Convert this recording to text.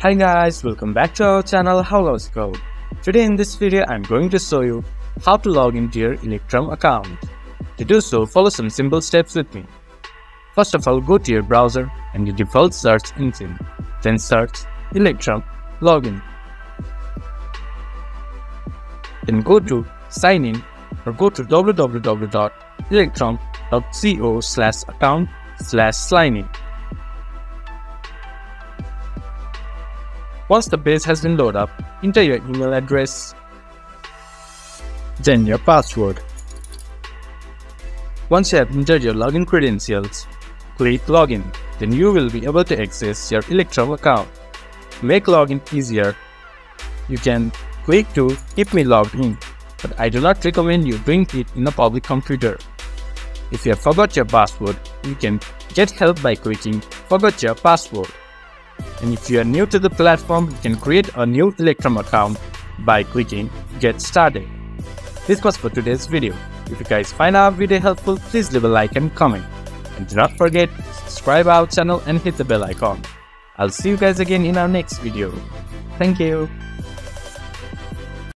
Hi guys, welcome back to our channel. How's it going? Today in this video I'm going to show you how to log into your Electrum account. To do so, follow some simple steps with me. First of all, go to your browser and your default search engine. Then search Electrum login. Then go to sign in or go to www.electrum.co/account/signin. Once the page has been loaded up, enter your email address, then your password. Once you have entered your login credentials, click login. Then you will be able to access your Electrum account. To make login easier, you can click to keep me logged in, but I do not recommend you doing it in a public computer. If you have forgot your password, you can get help by clicking forgot your password. And if you are new to the platform, you can create a new Electrum account by clicking Get Started. This was for today's video. If you guys find our video helpful, please leave a like and comment. And do not forget to subscribe our channel and hit the bell icon. I'll see you guys again in our next video. Thank you.